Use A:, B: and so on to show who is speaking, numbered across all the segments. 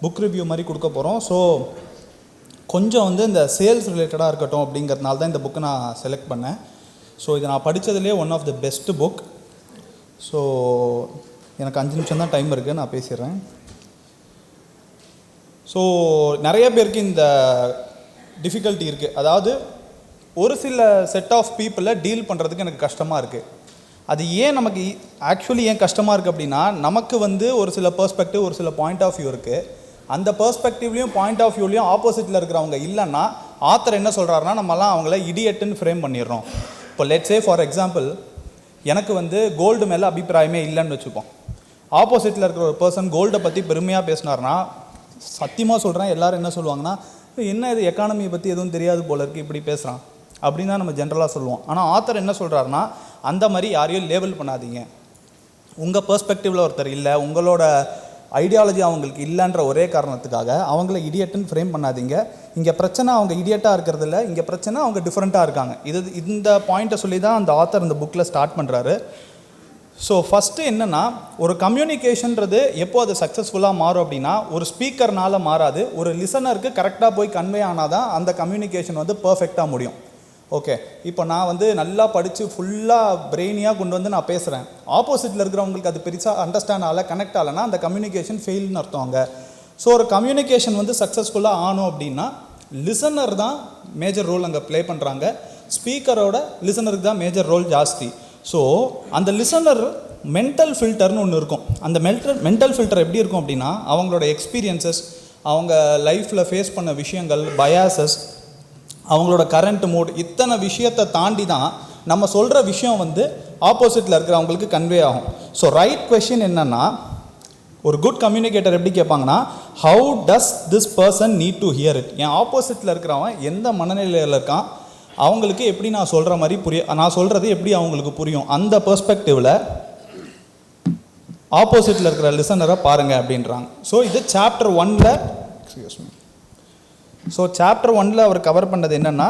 A: Book review மாதிரி கொடுக்க போகிறோம். ஸோ கொஞ்சம் வந்து இந்த சேல்ஸ் ரிலேட்டடாக இருக்கட்டும் அப்படிங்கிறதுனால தான் இந்த புக்கு நான் செலக்ட் பண்ணேன். ஸோ இது நான் படித்ததுலேயே one of the best book. So எனக்கு 5 நிமிஷம் தான் டைம் இருக்குது, நான் பேசிடுறேன். ஸோ நிறைய பேருக்கு இந்த டிஃபிகல்ட்டி இருக்குது. அதாவது ஒரு சில செட் ஆஃப் பீப்புளை டீல் பண்ணுறதுக்கு எனக்கு கஷ்டமாக இருக்குது. அது ஏன் நமக்கு ஆக்சுவலி ஏன் கஷ்டமாக இருக்குது அப்படின்னா, நமக்கு வந்து ஒரு சில பெர்ஸ்பெக்டிவ், ஒரு சில பாயிண்ட் ஆஃப் வியூ இருக்குது. அந்த பெர்ஸ்பெக்டிவ்லையும் பாயிண்ட் ஆஃப் வியூலையும் ஆப்போசிட்டில் இருக்கிறவங்க இல்லைன்னா ஆத்தர் என்ன சொல்கிறாருன்னா, நம்மலாம் அவங்கள இடியட்டுன்னு ஃப்ரேம் பண்ணிடுறோம். இப்போ லெட்ஸ் சே ஃபார் எக்ஸாம்பிள், எனக்கு வந்து கோல்டு மேலே அபிப்பிராயமே இல்லைன்னு வச்சுப்போம். ஆப்போசிட்டில் இருக்கிற ஒரு பர்சன் கோல்டை பற்றி பெருமையாக பேசினார்னா, சத்தியமாக சொல்கிறேன், எல்லோரும் என்ன சொல்லுவாங்கன்னா, என்ன இது எக்கானமியை பற்றி எதுவும் தெரியாது போல இருக்குது, இப்படி பேசுகிறான் அப்படின்னு தான் நம்ம ஜென்ரலாக சொல்லுவோம். ஆனால் ஆத்தர் என்ன சொல்கிறாருன்னா, அந்த மாதிரி யாரையும் லேபிள் பண்ணாதீங்க. உங்கள் பெர்ஸ்பெக்டிவில் ஒருத்தர் இல்லை, உங்களோட ஐடியாலஜி அவங்களுக்கு இல்லைன்ற ஒரே காரணத்துக்காக அவங்கள இடியட்டுன்னு ஃப்ரேம் பண்ணாதீங்க. இங்கே பிரச்சனை அவங்க இடியட்டாக இருக்கிறதில்ல, இங்கே பிரச்சனை அவங்க டிஃப்ரெண்ட்டாக இருக்காங்க. இந்த பாயிண்ட்டை சொல்லி தான் அந்த ஆத்தர் இந்த புக்கில் ஸ்டார்ட் பண்ணுறாரு. ஸோ ஃபஸ்ட்டு என்னென்னா, ஒரு கம்யூனிகேஷன்றது எப்போ அது சக்ஸஸ்ஃபுல்லாக மாறும் அப்படின்னா, ஒரு ஸ்பீக்கர்னால் மாறாது, ஒரு லிசனருக்கு கரெக்டாக போய் கன்வே ஆனால் தான் அந்த கம்யூனிகேஷன் வந்து பர்ஃபெக்டாக முடியும். ஓகே, இப்போ நான் வந்து நல்லா படித்து ஃபுல்லாக பிரெயினியாக கொண்டு வந்து நான் பேசுகிறேன், ஆப்போசிட்டில் இருக்கிறவங்களுக்கு அது பெருசாக அண்டர்ஸ்டாண்ட் ஆகலை, கனெக்ட் ஆகலைன்னா அந்த கம்யூனிகேஷன் ஃபெயில்னு அர்த்தம். ஸோ ஒரு கம்யூனிகேஷன் வந்து சக்ஸஸ்ஃபுல்லாக ஆனோம் அப்படின்னா லிசனர் தான் மேஜர் ரோல் அங்கே ப்ளே பண்ணுறாங்க. ஸ்பீக்கரோட லிசனருக்கு தான் மேஜர் ரோல் ஜாஸ்தி. ஸோ அந்த லிசனர் மென்டல் ஃபில்டர்னு ஒன்று இருக்கும். அந்த மென்டல் ஃபில்டர் எப்படி இருக்கும் அப்படின்னா, அவங்களோட எக்ஸ்பீரியன்சஸ், அவங்க லைஃப்பில் ஃபேஸ் பண்ண விஷயங்கள், பயாசஸ், அவங்களோட கரண்ட் மூட், இத்தனை விஷயத்தை தாண்டி தான் நம்ம சொல்கிற விஷயம் வந்து ஆப்போசிட்டில் இருக்கிறவங்களுக்கு கன்வே ஆகும். ஸோ ரைட் கொஷின் என்னென்னா, ஒரு குட் கம்யூனிகேட்டர் எப்படி கேட்பாங்கன்னா, how does this person need to hear it. என் ஆப்போசிட்டில் இருக்கிறவன் எந்த மனநிலையில் இருக்கான், அவங்களுக்கு எப்படி நான் சொல்கிற மாதிரி நான் சொல்கிறது எப்படி அவங்களுக்கு புரியும், அந்த பெர்ஸ்பெக்டிவில் ஆப்போசிட்டில் இருக்கிற லிசனரை பாருங்கள் அப்படின்றாங்க. ஸோ இது சாப்டர் 1ல் சாப்டர் 1ல் அவர் கவர் பண்ணது என்னென்னா,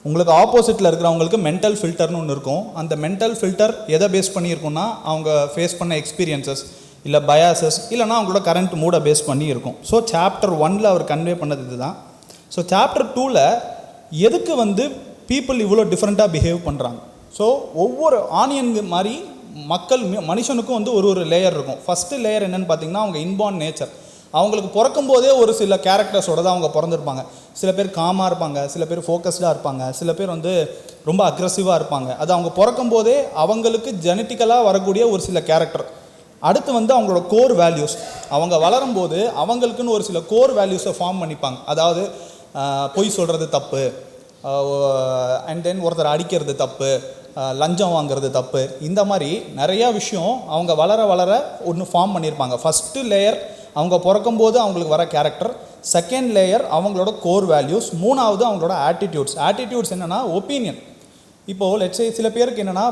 A: உங்களுக்கு ஆப்போசிட்டில் இருக்கிறவங்களுக்கு மென்டல் ஃபில்டர்னு ஒன்று இருக்கும். அந்த மென்டல் ஃபில்டர் எதை பேஸ் பண்ணியிருக்குன்னா, அவங்க ஃபேஸ் பண்ண எக்ஸ்பீரியன்சஸ், இல்லை பயாசஸ், இல்லைனா அவங்களோட கரண்ட் மூடை பேஸ் பண்ணி இருக்கும். ஸோ சாப்டர் 1ல் அவர் கன்வே பண்ணது இதுதான். ஸோ சாப்டர் 2ல் எதுக்கு வந்து பீப்புள் இவ்வளோ டிஃப்ரெண்ட்டாக பிஹேவ் பண்ணுறாங்க. ஸோ ஒவ்வொரு ஆனியன் மாதிரி மனுஷனுக்கும் வந்து ஒரு லேயர் இருக்கும். ஃபஸ்ட்டு லேயர் என்னென்னு பார்த்தீங்கன்னா, அவங்க இன்பார்ன் நேச்சர். அவங்களுக்கு பிறக்கும் போதே ஒரு சில கேரக்டர்ஸோடு தான் அவங்க பிறந்திருப்பாங்க. சில பேர் காமாக இருப்பாங்க, சில பேர் ஃபோக்கஸ்டாக இருப்பாங்க, சில பேர் வந்து ரொம்ப அக்ரெசிவாக இருப்பாங்க. அது அவங்க பிறக்கும் போதே அவங்களுக்கு ஜெனட்டிக்கலாக வரக்கூடிய ஒரு சில கேரக்டர். அடுத்து வந்து அவங்களோட கோர் வேல்யூஸ், அவங்க வளரும்போது அவங்களுக்குன்னு ஒரு சில கோர் வேல்யூஸை ஃபார்ம் பண்ணிப்பாங்க. அதாவது பொய் சொல்கிறது தப்பு, அண்ட் தென் ஒருத்தர் அடிக்கிறது தப்பு, லஞ்சம் வாங்கிறது தப்பு, இந்த மாதிரி நிறையா விஷயம் அவங்க வளர வளர ஒன்று ஃபார்ம் பண்ணியிருப்பாங்க. ஃபஸ்ட்டு லேயர் அவங்க பிறக்கும்போது அவங்களுக்கு வர கேரக்டர், செகண்ட் லேயர் அவங்களோட கோர் வேல்யூஸ், மூணாவது அவங்களோட ஆட்டிடியூட்ஸ். ஆட்டிடியூட்ஸ் என்னென்னா ஒப்பீனியன். இப்போது லெட்ஸே சில பேருக்கு என்னென்னா,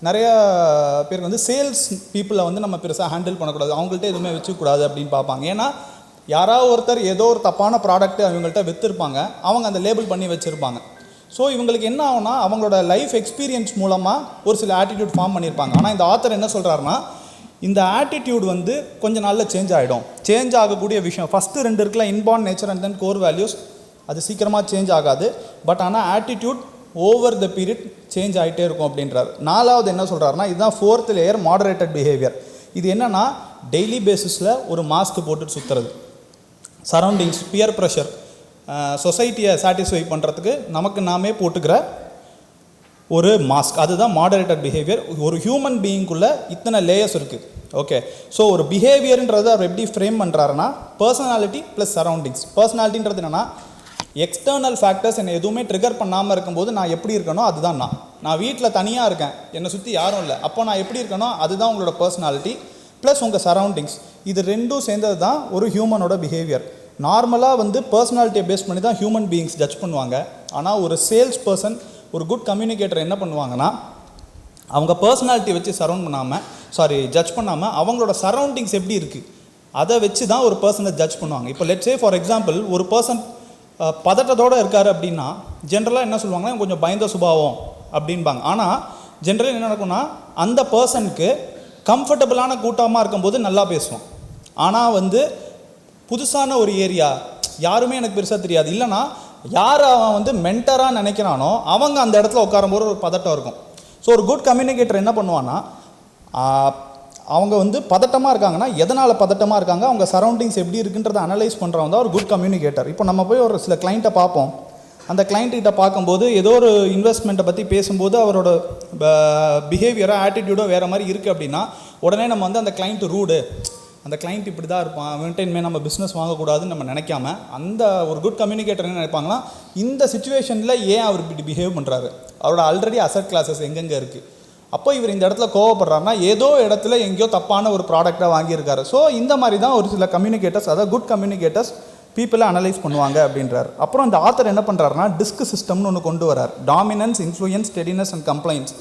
A: நிறையா பேருக்கு வந்து சேல்ஸ் பீப்புளை வந்து நம்ம பெருசாக ஹேண்டில் பண்ணக்கூடாது, அவங்கள்ட்ட எதுவுமே வச்சுக்கூடாது அப்படின்னு பார்ப்பாங்க. ஏன்னா யாராவது ஒருத்தர் ஏதோ ஒரு தப்பான ப்ராடக்ட்டு அவங்கள்ட்ட விற்றுருப்பாங்க, அவங்க அந்த லேபிள் பண்ணி வச்சுருப்பாங்க. ஸோ இவங்களுக்கு என்ன ஆகும்னா, அவங்களோட லைஃப் எக்ஸ்பீரியன்ஸ் மூலமாக ஒரு சில ஆட்டிடியூட் ஃபார்ம் பண்ணியிருப்பாங்க. ஆனால் இந்த ஆத்தர் என்ன சொல்கிறாருன்னா, இந்த ஆட்டிடியூட் வந்து கொஞ்சம் நாளில் சேஞ்ச் ஆகிடும். சேஞ்ச் ஆகக்கூடிய விஷயம் ஃபஸ்ட்டு 2 இருக்குல்ல, inborn nature and then core values, அது சீக்கிரமாக சேஞ்ச் ஆகாது. பட் ஆனால் attitude over the period change ஆகிட்டே இருக்கும் அப்படின்றார். 4வது என்ன சொல்கிறாருன்னா, இதுதான் 4th லேயர், மாடரேட்டட் பிஹேவியர். இது என்னென்னா, டெய்லி பேசிஸில் ஒரு மாஸ்க் போட்டு சுற்றுறது, சரௌண்டிங்ஸ், பியர் ப்ரெஷர், சொசைட்டியை சாட்டிஸ்ஃபை பண்ணுறதுக்கு நமக்கு நாமே போட்டுக்கிற ஒரு மாஸ்க், அதுதான் மாடரேட்டட் பிஹேவியர். ஒரு ஹியூமன் பீயிங்குள்ளே இத்தனை லேயர்ஸ் இருக்குது. ஓகே, ஸோ ஒரு பிஹேவியர்ன்றது அவர் எப்படி ஃப்ரேம் பண்ணுறாருன்னா, பர்சனாலிட்டி ப்ளஸ் சரௌண்டிங்ஸ். பர்சனாலிட்டின்றது என்னென்னா, எக்ஸ்டர்னல் ஃபேக்டர்ஸ் என்னை எதுவுமே ட்ரிகர் பண்ணாமல் இருக்கும்போது நான் எப்படி இருக்கணும் அதுதான் நான் வீட்டில் தனியாக இருக்கேன், என்னை சுற்றி யாரும் இல்லை, அப்போ நான் எப்படி இருக்கணும் அதுதான் உங்களோட பர்சனாலிட்டி. ப்ளஸ் உங்கள் சரௌண்டிங்ஸ், இது ரெண்டும் சேர்ந்தது தான் ஒரு ஹியூமனோட பிஹேவியர். நார்மலாக வந்து பர்சனாலிட்டியை பேஸ் பண்ணி தான் ஹியூமன் பீயிங்ஸ் ஜட்ஜ் பண்ணுவாங்க. ஆனால் ஒரு சேல்ஸ் பர்சன், ஒரு குட் கம்யூனிகேட்டர் என்ன பண்ணுவாங்கன்னா, அவங்க பர்சனாலிட்டி வச்சு ஜட்ஜ் பண்ணாமல் அவங்களோட சரௌண்டிங்ஸ் எப்படி இருக்குது அதை வச்சு தான் ஒரு பர்சனை ஜட்ஜ் பண்ணுவாங்க. இப்போ லெட்ஸ் சே ஃபார் எக்ஸாம்பிள், ஒரு பர்சன் பதட்டத்தோடு இருக்கார் அப்படின்னா ஜென்ரலாக என்ன சொல்லுவாங்கன்னா, கொஞ்சம் பயந்த சுபாவம் அப்படின்பாங்க. ஆனால் ஜென்ரலாக என்ன நடக்கும்னா, அந்த பர்சனுக்கு கம்ஃபர்டபுளான கூட்டமாக இருக்கும்போது நல்லா பேசுவோம். ஆனால் வந்து புதுசான ஒரு ஏரியா, யாருமே எனக்கு பெருசாக தெரியாது. இல்லைனா யார் அவன் வந்து மென்டராக நினைக்கிறானோ அவங்க அந்த இடத்துல உட்காரும்போது ஒரு பதட்டம் இருக்கும். ஸோ ஒரு குட் கம்யூனிகேட்டர் என்ன பண்ணுவான்னா, அவங்க வந்து பதட்டமாக இருக்காங்கன்னா எதனால் பதட்டமாக இருக்காங்க, அவங்க சரௌண்டிங்ஸ் எப்படி இருக்குன்றதை அனலைஸ் பண்ணுறவங்க தான் ஒரு குட் கம்யூனிகேட்டர். இப்போ நம்ம போய் ஒரு சில கிளைண்ட்டை பார்ப்போம். அந்த கிளைண்ட்டிட்ட பார்க்கும்போது ஏதோ ஒரு இன்வெஸ்ட்மெண்ட்டை பற்றி பேசும்போது அவரோட பிஹேவியரோ ஆட்டிடியூடோ வேறு மாதிரி இருக்குது அப்படின்னா உடனே நம்ம வந்து அந்த கிளைண்ட் ரூடு, அந்த கிளைண்ட் இப்படி தான் இருப்பான், அவன்கிட்ட நம்ம பிஸ்னஸ் வாங்கக்கூடாதுன்னு நம்ம நினைக்காம, அந்த ஒரு குட் கம்யூனிகேட்டர் என்ன நினைப்பாங்கன்னா, இந்த சுச்சுவேஷனில் ஏன் அவர் இப்படி பிஹேவ் பண்ணுறாரு, அவரோட ஆல்ரெடி அசட் கிளாஸஸ் எங்கெங்கே இருக்குது, அப்போ இவர் இந்த இடத்துல கோவப்படுறாருன்னா ஏதோ இடத்துல எங்கேயோ தப்பான ஒரு ப்ராடக்டாக வாங்கியிருக்காரு. ஸோ இந்த மாதிரி தான் ஒரு சில கம்யூனிகேட்டர்ஸ், அதாவது குட் கம்யூனிகேட்டர்ஸ் பீப்புளை அனலைஸ் பண்ணுவாங்க அப்படின்றார். அப்புறம் இந்த ஆத்தர் என்ன பண்ணுறாருன்னா டிஸ்க் சிஸ்டம்னு ஒன்று கொண்டு வரார். Dominance, influence, steadiness and complaints.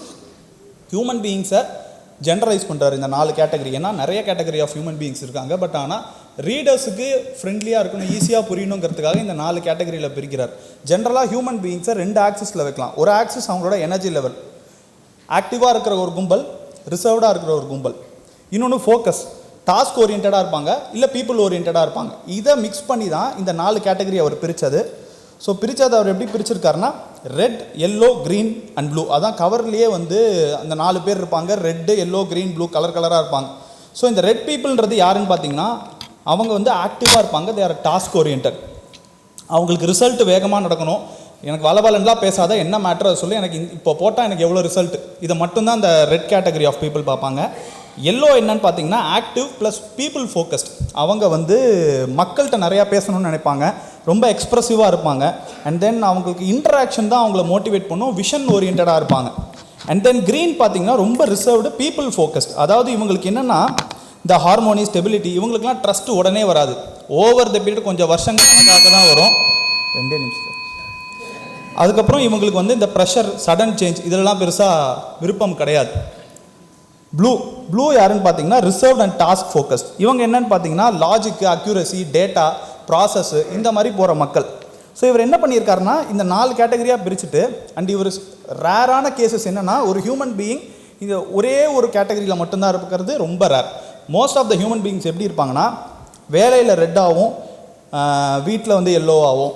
A: Human பீயிங்ஸை ஜென்ரலைஸ் பண்ணுறாரு இந்த 4 கேட்டகரி. ஏன்னா நிறைய கேட்டகரி ஆஃப் ஹியூமன் பீயிங்ஸ் இருக்காங்க. பட் ஆனால் ரீடர்ஸுக்கு ஃப்ரெண்ட்லியாக இருக்கணும், ஈஸியாக புரியணுங்கிறதுக்காக இந்த 4 கேட்டகரியில் பிரிக்கிறார். ஜென்ரலாக ஹியூமன் பீயிங்ஸை 2 ஆக்சிஸில் வைக்கலாம். ஒரு ஆக்சிஸ் அவங்களோட எனர்ஜி லெவல், ஆக்டிவாக இருக்கிற ஒரு கும்பல், ரிசர்வ்டாக இருக்கிற ஒரு கும்பல். இன்னொன்று ஃபோக்கஸ், டாஸ்க் ஓரியன்டாக இருப்பாங்க, இல்லை பீப்புள் ஓரியன்டாக இருப்பாங்க. இதை மிக்ஸ் பண்ணி தான் இந்த 4 கேட்டகரி அவர் பிரித்தது. ஸோ பிரித்தது அவர் எப்படி பிரிச்சிருக்காருன்னா, red, yellow, green and blue. அதான் கவர்லேயே வந்து அந்த 4 பேர் இருப்பாங்க. ரெட்டு, எல்லோ, க்ரீன், ப்ளூ கலராக இருப்பாங்க. ஸோ இந்த ரெட் பீப்புள்ன்றது யாருன்னு பார்த்தீங்கன்னா, அவங்க வந்து ஆக்டிவாக இருப்பாங்க. They are task oriented. அவங்களுக்கு ரிசல்ட் வேகமாக நடக்கணும். எனக்கு வளவலன்லாம் பேசாத, என்ன மேட்ரு அதை சொல்லி எனக்கு இப்போ போட்டால் எனக்கு எவ்வளோ ரிசல்ட், இதை மட்டும்தான் அந்த ரெட் கேட்டகரி ஆஃப் பீப்புள் பார்ப்பாங்க. எல்லோ என்னன்னு பார்த்தீங்கன்னா ஆக்டிவ் ப்ளஸ் பீப்புள் ஃபோக்கஸ்ட். அவங்க வந்து மக்கள்கிட்ட நிறையா பேசணும்னு நினைப்பாங்க, ரொம்ப எக்ஸ்ப்ரெசிவாக இருப்பாங்க. அண்ட் தென் அவங்களுக்கு இன்டராக்ஷன் தான் அவங்கள மோட்டிவேட் பண்ணும், விஷன் ஓரியன்டாக இருப்பாங்க. அண்ட் தென் க்ரீன் பார்த்தீங்கன்னா ரொம்ப ரிசர்வ்டு, பீப்புள் ஃபோக்கஸ்ட். அதாவது இவங்களுக்கு என்னென்னா இந்த ஹார்மோனி, ஸ்டெபிலிட்டி, இவங்களுக்குலாம் ட்ரஸ்ட் உடனே வராது. ஓவர் த பீரியட் கொஞ்சம் வருஷங்களாக தான் வரும். 2 நிமிஷம். அதுக்கப்புறம் இவங்களுக்கு வந்து இந்த ப்ரெஷர், சடன் சேஞ்ச் இதெல்லாம் பெருசாக விருப்பம் கிடையாது. ப்ளூ யாருன்னு பார்த்தீங்கன்னா ரிசர்வ்ட் அண்ட் டாஸ்க் ஃபோக்கஸ்ட். இவங்க என்னன்னு பார்த்தீங்கன்னா லாஜிக்கு, அக்யூரசி, டேட்டா, ப்ராசஸ்ஸு இந்த மாதிரி போகிற மக்கள். ஸோ இவர் என்ன பண்ணியிருக்காருன்னா இந்த 4 கேட்டகரியாக பிரிச்சுட்டு, அண்ட் இவர் ரேரான கேசஸ் என்னென்னா, ஒரு ஹியூமன் பீயிங் இந்த ஒரே ஒரு கேட்டகரியில் மட்டும்தான் இருக்கிறது ரொம்ப rare. Most of the human beings எப்படி இருப்பாங்கன்னா, வேலையில் ரெட்டாகவும் வீட்டில் வந்து எல்லோவாகவும்,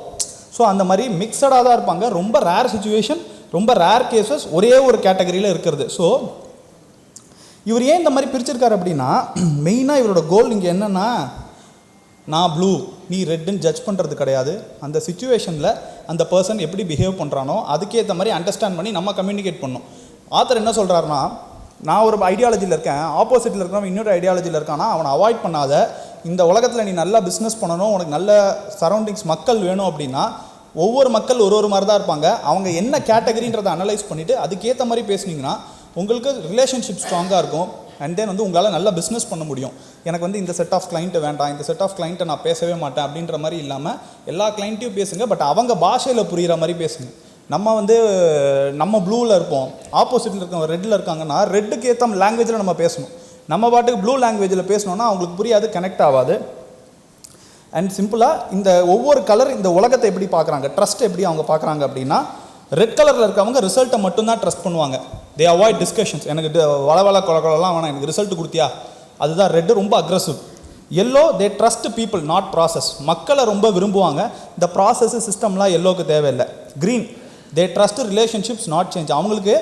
A: ஸோ அந்த மாதிரி மிக்சடாக தான் இருப்பாங்க. ரொம்ப ரேர் சுச்சுவேஷன், ரொம்ப ரேர் கேசஸ் ஒரே ஒரு கேட்டகரியில் இருக்கிறது. ஸோ இவர் ஏன் இந்த மாதிரி பிரிச்சிருக்காரு அப்படின்னா, மெயினாக இவரோட கோல் இங்கே என்னென்னா, நான் ப்ளூ நீ ரெட்டுன்னு ஜட்ஜ் பண்ணுறது கிடையாது. அந்த சுச்சுவேஷனில் அந்த பர்சன் எப்படி பிஹேவ் பண்ணுறானோ அதுக்கேற்ற மாதிரி அண்டர்ஸ்டாண்ட் பண்ணி நம்ம கம்யூனிகேட் பண்ணணும். ஆத்தர் என்ன சொல்கிறாருன்னா, நான் ஒரு ஐடியாலஜியில் இருக்கேன், ஆப்போசிட்டில் இருக்கிறவன் இன்னொரு ஐடியாலஜியில் இருக்கானா அவனை அவாய்ட் பண்ணாத. இந்த உலகத்தில் நீ நல்லா பிஸ்னஸ் பண்ணணும், உனக்கு நல்ல சரௌண்டிங்ஸ் மக்கள் வேணும் அப்படின்னா, ஒவ்வொரு மக்கள் ஒரு மாதிரி தான் இருப்பாங்க. அவங்க என்ன கேட்டகரின்றதை அனலைஸ் பண்ணிவிட்டு அதுக்கேற்ற மாதிரி பேசுனீங்கன்னா உங்களுக்கு ரிலேஷன்ஷிப் ஸ்ட்ராங்காக இருக்கும். அண்ட் தென் வந்து உங்களால் நல்லா பிஸ்னஸ் பண்ண முடியும். எனக்கு வந்து இந்த செட் ஆஃப் கிளைண்ட்டு வேண்டாம், இந்த செட் ஆஃப் கிளைண்ட்டை நான் பேசவே மாட்டேன் அப்படின்ற மாதிரி இல்லாமல் எல்லா கிளைண்ட்டையும் பேசுங்க, பட் அவங்க பாஷையில் புரிகிற மாதிரி பேசுங்க. நம்ம வந்து நம்ம ப்ளூவில் இருப்போம், ஆப்போசிட்டில் இருக்கவங்க ரெட்டில் இருக்காங்கன்னா ரெட்டுக்கு ஏற்ற லாங்குவேஜில் நம்ம பேசணும். நம்ம பாட்டுக்கு ப்ளூ லாங்குவேஜில் பேசணுன்னா அவங்களுக்கு புரியாது, கனெக்ட் ஆகாது. அண்ட் சிம்பிளாக இந்த ஒவ்வொரு கலர் இந்த உலகத்தை எப்படி பார்க்குறாங்க, ட்ரஸ்ட் எப்படி அவங்க பார்க்குறாங்க அப்படின்னா, ரெட் கலரில் இருக்கவங்க ரிசல்ட்டை மட்டும்தான் ட்ரஸ்ட் பண்ணுவாங்க. தே அவாய்ட் டிஸ்கஷன்ஸ். எனக்கு வளவள கொலலாம் வேணாம், எனக்கு ரிசல்ட் கொடுத்தியா, அதுதான் ரெட்டு, ரொம்ப aggressive. Yellow they trust people not process. மக்களை ரொம்ப விரும்புவாங்க, இந்த ப்ராசஸ் சிஸ்டம்லாம் எல்லோவுக்கு தேவையில்லை. Green they trust relationships not change. அவங்களுக்கு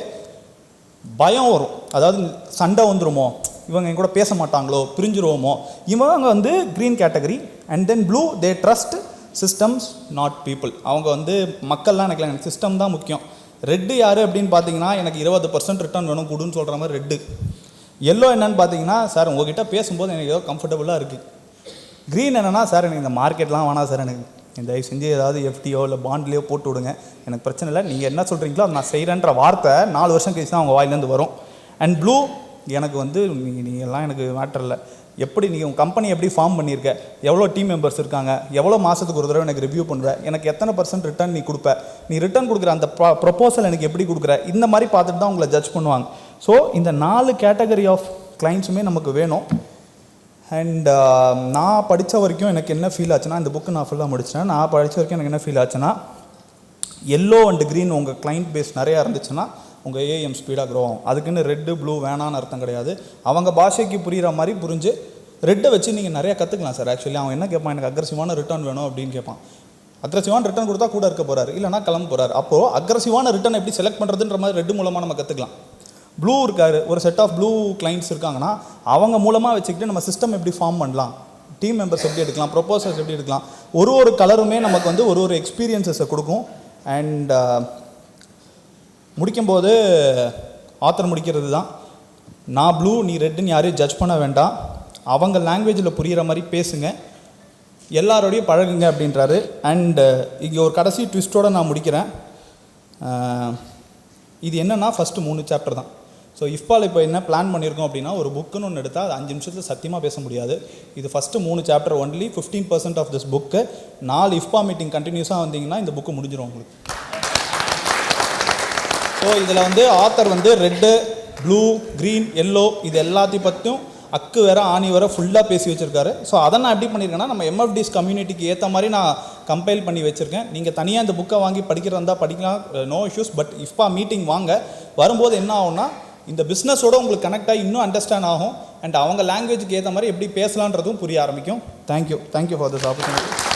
A: பயம் வரும், அதாவது சண்டை வந்துருமோ, இவங்க என் கூட பேச மாட்டாங்களோ, பிரிஞ்சிருவோமோ, இவங்க வந்து green category. And then blue they trust systems not people. அவங்க வந்து மக்கள்லாம் எனக்கு சிஸ்டம் தான் முக்கியம். ரெட்டு யார் அப்படின்னு பார்த்தீங்கன்னா, எனக்கு 20% ரிட்டர்ன் வேணும் கொடுன்னு சொல்கிற மாதிரி ரெட்டு. எல்லோ என்னன்னு பார்த்தீங்கன்னா, சார் உங்ககிட்ட பேசும்போது எனக்கு ஏதோ கம்ஃபர்டபுளாக இருக்குது. க்ரீன் என்னென்னா, சார் எனக்கு இந்த மார்க்கெட்லாம் வேணாம் சார், எனக்கு இந்த செஞ்சு ஏதாவது எஃப்டியோ இல்லை பாண்ட்லேயோ போட்டு விடுங்க, எனக்கு பிரச்சனை இல்லை, நீங்கள் என்ன சொல்கிறீங்களோ அதை நான் செய்கிறேன்ற வார்த்தை 4 வருஷம் கழிச்சு தான் அவங்க வாயிலேருந்து வரும். அண்ட் ப்ளூ எனக்கு வந்து நீங்கள் எல்லாம் எனக்கு மேட்டர் இல்லை, எப்படி நீங்கள் உங்கள் கம்பெனி எப்படி ஃபார்ம் பண்ணியிருக்க, எவ்வளோ டீம் மெம்பர்ஸ் இருக்காங்க, எவ்வளோ மாதத்துக்கு ஒரு தடவை எனக்கு ரிவ்யூ பண்ணுவேன், எனக்கு எத்தனை % ரிட்டர்ன் நீ கொடுப்ப, நீ ரிட்டர்ன் கொடுக்குற அந்த ப்ரொப்போசல் எனக்கு எப்படி கொடுக்குற, இந்த மாதிரி பார்த்துட்டு தான் உங்களை ஜட்ஜ் பண்ணுவாங்க. ஸோ இந்த 4 கேட்டகரி ஆஃப் கிளைண்ட்ஸுமே நமக்கு வேணும். அண்ட் நான் படித்த வரைக்கும் எனக்கு என்ன ஃபீல் ஆச்சுன்னா, இந்த புக்கு நான் ஃபுல்லாக முடிச்சேன், நான் படித்த வரைக்கும் எனக்கு என்ன ஃபீல் ஆச்சுன்னா, எல்லோ அண்ட் க்ரீன் உங்கள் கிளைண்ட் பேஸ் நிறையா இருந்துச்சுன்னா உங்கள் ஏஎம் ஸ்பீடாக க்ரோ ஆகும். அதுக்குன்னு ரெட்டு ப்ளூ வேணான்னு அர்த்தம் கிடையாது. அவங்க பாஷைக்கு புரிகிற மாதிரி புரிஞ்சு ரெட்டை வச்சு நீங்கள் நிறையா கற்றுக்கலாம் சார். ஆக்சுவலி அவன் என்ன கேட்பான், எனக்கு அக்ரெசிவான ரிட்டர்ன் வேணும் அப்படின்னு கேட்பான். அக்ரெசிவான ரிட்டர்ன் கொடுத்தா கூட இருக்க போகிறாரு, இல்லைனா கிளம்ப போகிறாரு. அப்போது அக்ரெசிவான ரிட்டர்ன் எப்படி செலக்ட் பண்ணுறதுன்ற மாதிரி ரெட் மூலமாக நம்ம கற்றுக்கலாம். ப்ளூ இருக்காரு, ஒரு செட் ஆஃப் ப்ளூ கிளைண்ட்ஸ் இருக்காங்கன்னா அவங்க மூலமாக வச்சுக்கிட்டு நம்ம சிஸ்டம் எப்படி ஃபார்ம் பண்ணலாம், டீம் மெம்பர்ஸ் எப்படி எடுக்கலாம், ப்ரொபோசல்ஸ் எப்படி எடுக்கலாம், ஒரு கலருமே நமக்கு வந்து ஒரு எக்ஸ்பீரியன்ஸஸை கொடுக்கும். அண்ட் முடிக்கும்போது ஆத்தர் முடிக்கிறது தான், நான் ப்ளூ நீ ரெட்டுன்னு யாரையும் ஜட்ஜ் பண்ண வேண்டாம், அவங்க லாங்குவேஜில் புரிகிற மாதிரி பேசுங்க, எல்லாரோடையும் பழகுங்க அப்படின்றாரு. அண்டு இங்கே ஒரு கடைசி ட்விஸ்ட்டோடு நான் முடிக்கிறேன். இது என்னென்னா ஃபஸ்ட்டு 3 சாப்டர் தான். ஸோ இஃபால் இப்போ என்ன பிளான் பண்ணியிருக்கோம் அப்படின்னா, ஒரு புக்குன்னு ஒன்று எடுத்தால் அது 5 நிமிஷத்தில் சத்தியமாக பேச முடியாது. இது first 3 chapter only 15% of this book. 4 இஃபா மீட்டிங் கண்டினியூஸாக வந்தீங்கன்னா இந்த புக்கு முடிஞ்சிடும் உங்களுக்கு. ஸோ இதில் வந்து ஆத்தர் வந்து ரெட்டு, ப்ளூ, க்ரீன், எல்லோ இது எல்லாத்தையும் பற்றியும் அக்கு வேற ஆணி வேற ஃபுல்லாக பேசி வச்சுருக்காரு. ஸோ அதை நான் எப்படி பண்ணியிருக்கேன்னா, நம்ம எம்எஃப்டிஸ் கம்யூனிட்டிக்கு ஏற்ற மாதிரி நான் கம்பைல் பண்ணி வச்சுருக்கேன். நீங்கள் தனியாக இந்த புக்கை வாங்கி படிக்கிறதா இருந்தால் படிக்கலாம், நோ இஷ்யூஸ். பட் இஃபா மீட்டிங் வாங்க, வரும்போது என்ன ஆகும்னா இந்த பிஸ்னஸோடு உங்களுக்கு கனெக்ட் ஆகி இன்னும் அண்டர்ஸ்டாண்ட் ஆகும். அண்ட் அவங்க லாங்குவேஜுக்கு ஏற்ற மாதிரி எப்படி பேசலான்றதும் புரிய ஆரம்பிக்கும். Thank you for this opportunity.